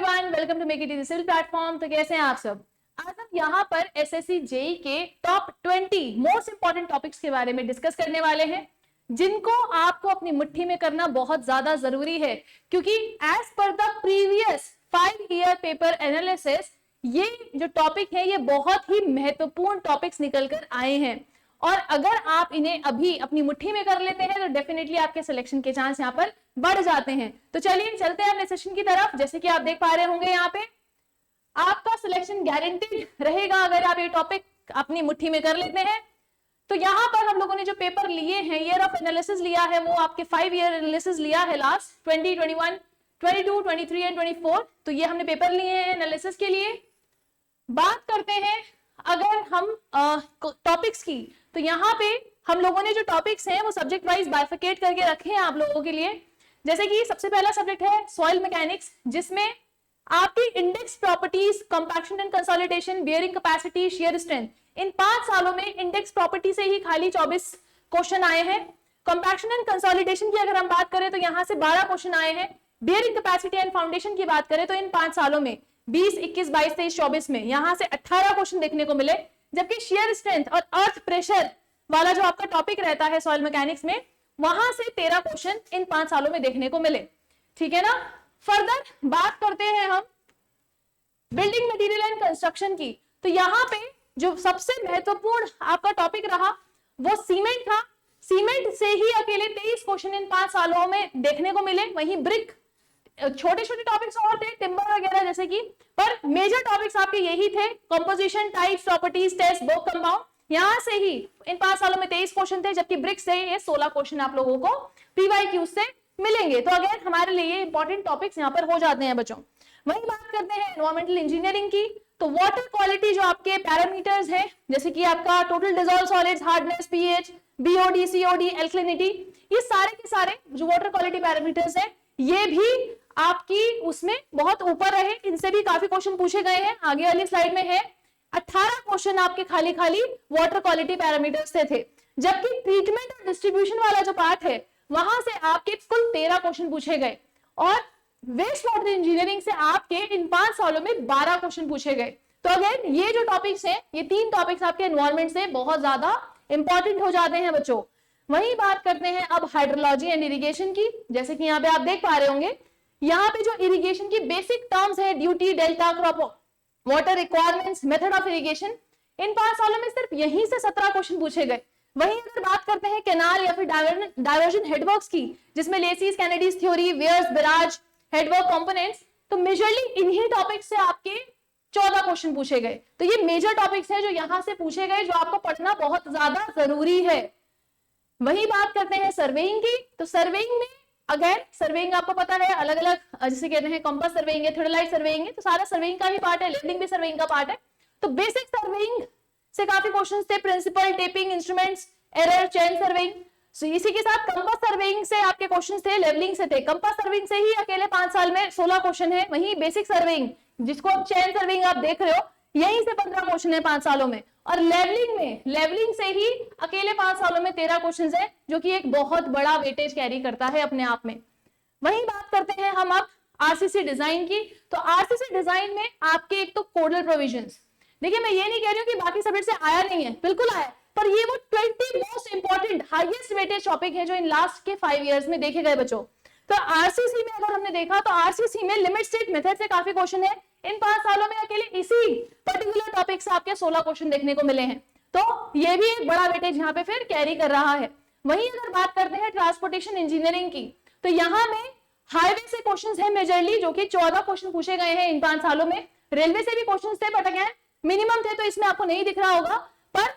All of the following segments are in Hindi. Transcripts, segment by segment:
Everyone, welcome to Make It Easy Civil platform. तो कैसे हैं आप सब? आज हम यहाँ पर एसएससी जेई के टॉप 20 मोस्ट इंपॉर्टेंट टॉपिक्स के बारे में डिस्कस करने वाले हैं, जिनको आपको अपनी मुट्ठी में करना बहुत ज्यादा जरूरी है, क्योंकि as per the previous 5 year paper analysis ये जो टॉपिक है ये बहुत ही महत्वपूर्ण टॉपिक्स निकल कर आए हैं, और अगर आप इन्हें अभी अपनी मुट्ठी में कर लेते हैं तो डेफिनेटली आपके सिलेक्शन के चांस यहाँ पर बढ़ जाते हैं। तो चलिए चलते हैं अपने सेशन की तरफ। जैसे कि आप देख पा रहे होंगे यहाँ पे आपका सिलेक्शन गारंटीड रहेगा अगर आप ये टॉपिक अपनी मुट्ठी में कर लेते हैं। तो यहाँ पर हम लोगों ने जो पेपर लिए हैं, ईयर ऑफ एनालिसिस लिया है, वो आपके 5 ईयर एनालिसिस लिया है लास्ट 20, 21, 22, 23 एंड 24। तो ये हमने पेपर लिए हैं एनालिसिस के लिए। बात करते हैं अगर हम टॉपिक्स की, तो यहाँ पे हम लोगों ने जो टॉपिक्स हैं वो सब्जेक्ट वाइज बाइफिकेट करके रखे हैं आप लोगों के लिए। जैसे कि सबसे पहला सब्जेक्ट है सॉइल मैकेनिक्स, जिसमें आपकी index properties, compaction and consolidation, bearing capacity, shear strength, इन 5 सालों में इंडेक्स प्रॉपर्टी से ही खाली 24 क्वेश्चन आए हैं। कंपैक्शन एंड कंसोलिडेशन की अगर हम बात करें तो यहाँ से 12 क्वेश्चन आए हैं। बियरिंग कैपेसिटी एंड फाउंडेशन की बात करें तो इन 5 सालों में 20, 21, 22, 23, 24 में यहाँ से 18 क्वेश्चन देखने को मिले। जबकि शेयर स्ट्रेंथ और अर्थ प्रेशर वाला जो आपका टॉपिक रहता है सॉइल मैकेनिक्स में, वहां से 13 क्वेश्चन इन 5 सालों में देखने को मिले। ठीक है ना। फर्दर बात करते हैं हम बिल्डिंग मटेरियल एंड कंस्ट्रक्शन की। तो यहाँ पे जो सबसे महत्वपूर्ण आपका टॉपिक रहा वो सीमेंट था। सीमेंट से ही अकेले 23 क्वेश्चन इन 5 सालों में देखने को मिले। वहीं ब्रिक, छोटे छोटे टॉपिक्स और थे, टिम्बर वगैरह जैसे कि, पर मेजर टॉपिक्स आपके यही थे, composition, types, properties, test, bogue, compound. यहां से ही इन 5 सालों में 23 क्वेश्चन थे, जबकि ब्रिक से ये 16 क्वेश्चन आप लोगों को पीवाईक्यू से मिलेंगे। तो अगेन हमारे लिए इंपॉर्टेंट टॉपिक्स यहाँ पर हो जाते हैं बच्चों। वही बात करते हैं एनवायरमेंटल इंजीनियरिंग की। तो वाटर क्वालिटी जो आपके पैरामीटर्स हैं, जैसे कि आपका total dissolve solids, hardness, pH, BOD, COD, alkalinity, ये सारे के सारे जो वाटर क्वालिटी पैरामीटर्स हैं ये भी आपकी उसमें बहुत ऊपर रहे। इनसे भी काफी क्वेश्चन पूछे गए हैं। आगे वाली स्लाइड में है 18 क्वेश्चन आपके खाली वाटर क्वालिटी पैरामीटर्स से थे। जबकि ट्रीटमेंट और डिस्ट्रीब्यूशन वाला जो पार्ट है वहां से आपके कुल 13 क्वेश्चन पूछे गए, और वेस्ट वाटर इंजीनियरिंग से आपके इन 5 सालों में 12 क्वेश्चन पूछे गए। तो अगेन ये जो टॉपिक्स हैं, ये 3 टॉपिक्स आपके एनवायरमेंट से बहुत ज्यादा इंपॉर्टेंट हो जाते हैं बच्चों। वही बात करते हैं अब हाइड्रोलॉजी एंड इरिगेशन की। जैसे कि यहाँ पे आप देख पा रहे होंगे, यहाँ पे जो इरिगेशन की बेसिक टर्म्स है, duty, delta, crop water requirements, method of irrigation, इन 5 सालों में सिर्फ यहीं से 17 क्वेश्चन पूछे गए। वहीं अगर बात करते हैं कैनाल या फिर डायवर्जन हेडवर्क्स की, जिसमें Lacey's Kennedy's theory, weirs, barrage, headwork components, तो मेजरली इन्हीं टॉपिक से आपके 14 क्वेश्चन पूछे गए। तो ये मेजर टॉपिक्स हैं जो यहाँ से पूछे गए, जो आपको पढ़ना बहुत ज्यादा जरूरी है। वही बात करते हैं सर्वेइंग की। तो सर्वेइंग में अगेन सर्वेइंग आपको पता है अलग अलग, जैसे कहते हैं कंपास सर्वेइंग है, थ्योडलाइट सर्वेइंग है, तो सारा सर्वेइंग का ही पार्ट है। लेवलिंग भी सर्वेइंग का पार्ट है। तो बेसिक सर्वेइंग से काफी क्वेश्चंस थे, principle, taping, instruments, error, chain surveying. इसी के साथ कंपास सर्वेइंग से आपके क्वेश्चंस थे, लेवलिंग से थे। कंपास सर्वेइंग से ही अकेले 5 साल में 16 क्वेश्चन है। वहीं बेसिक सर्वेइंग, जिसको आप चेन सर्वेइंग आप देख रहे हो, यहीं से 15 क्वेश्चन है 5 सालों में। और लेवलिंग से ही अकेले 5 सालों में 13 क्वेश्चन है, जो कि एक बहुत बड़ा वेटेज कैरी करता है अपने आप में। वहीं बात करते हैं हम अब आरसीसी डिजाइन की। तो आरसीसी डिजाइन में आपके एक तो कोडल प्रोविजंस, देखिए मैं ये नहीं कह रही हूँ कि बाकी सब्जेक्ट से आया नहीं है, बिल्कुल आया, पर ये वो 20 most important highest weightage topic है जो इन लास्ट के 5 इयर्स में देखे गए बच्चों। तो आरसीसी में अगर हमने देखा तो आरसीसी में लिमिट स्टेट मेथड से काफी क्वेश्चन है। इन 5 सालों में अकेले इसी पर्टिकुलर टॉपिक से आपके 16 क्वेश्चन देखने को मिले हैं। तो ये भी एक बड़ा वेटेज यहाँ पे फिर कैरी कर रहा है। वहीं अगर बात करते हैं ट्रांसपोर्टेशन इंजीनियरिंग की, तो यहाँ में हाईवे से क्वेश्चन है मेजरली, जो कि 14 क्वेश्चन पूछे गए हैं इन 5 सालों में। रेलवे से भी क्वेश्चन थे, बट अगेन मिनिमम थे, तो इसमें आपको नहीं दिख रहा होगा। पर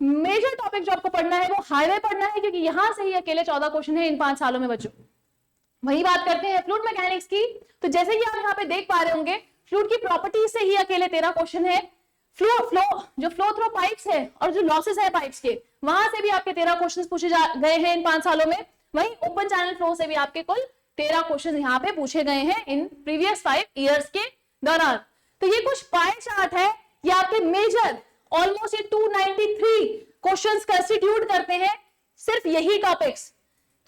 मेजर टॉपिक जो आपको पढ़ना है वो हाईवे पढ़ना है, क्योंकि यहां से ही अकेले 14 क्वेश्चन है इन 5 सालों में बच्चों। वही बात करते हैं फ्लूइड मैकेनिक्स की। तो जैसे कि आप यहाँ पे देख पा रहे होंगे, फ्लूइड की प्रॉपर्टी से ही अकेले 13 क्वेश्चन है। जो फ्लो थ्रो पाइप्स है और जो लॉसेस है पाइप्स के, वहां से भी आपके 13 क्वेश्चन पूछे गए हैं इन 5 सालों में। वहीं ओपन चैनल फ्लो से भी आपके कुल 13 क्वेश्चन यहाँ पे पूछे गए हैं इन प्रीवियस 5 इयर्स के दौरान। तो ये कुछ पाई चार्ट है, ये आपके मेजर ऑलमोस्ट ये 293 क्वेश्चंस कंस्टिट्यूट करते हैं सिर्फ यही टॉपिक्स।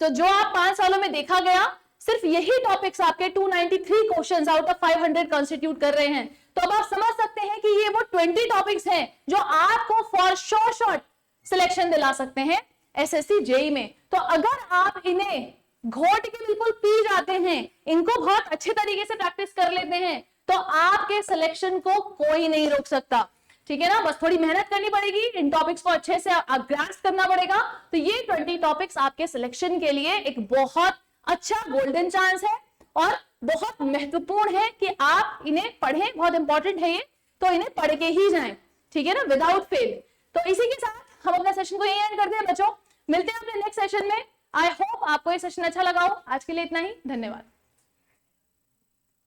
तो जो आप 5 सालों में देखा गया, सिर्फ यही टॉपिक्स आपके 293 क्वेश्चंस आउट ऑफ 500 कंस्टिट्यूट कर रहे हैं। तो अब आप समझ सकते हैं कि ये वो 20 टॉपिक्स हैं जो आपको फॉर शॉर्ट सिलेक्शन दिला सकते हैं एसएससी जेई में। तो अगर आप इन्हें घोट के बिल्कुल पी जाते हैं, इनको बहुत अच्छे तरीके से प्रैक्टिस कर लेते हैं, तो आपके सिलेक्शन को कोई नहीं रोक सकता। ठीक है ना, बस थोड़ी मेहनत करनी पड़ेगी, इन टॉपिक्स को अच्छे से ग्रास्प करना पड़ेगा। तो ये 20 टॉपिक्स आपके सिलेक्शन के लिए एक बहुत अच्छा गोल्डन चांस है और बहुत महत्वपूर्ण है कि आप इन्हें पढ़ें, बहुत इंपॉर्टेंट है ये, तो इन्हें पढ़ के ही जाएं, ठीक है ना, विदाउट फेल। तो इसी के साथ हम अपना सेशन को यही एंड करते हैं बच्चों, मिलते हैं अपने नेक्स्ट सेशन में। आई होप आपको ये सेशन अच्छा लगा हो। आज के लिए इतना ही, धन्यवाद।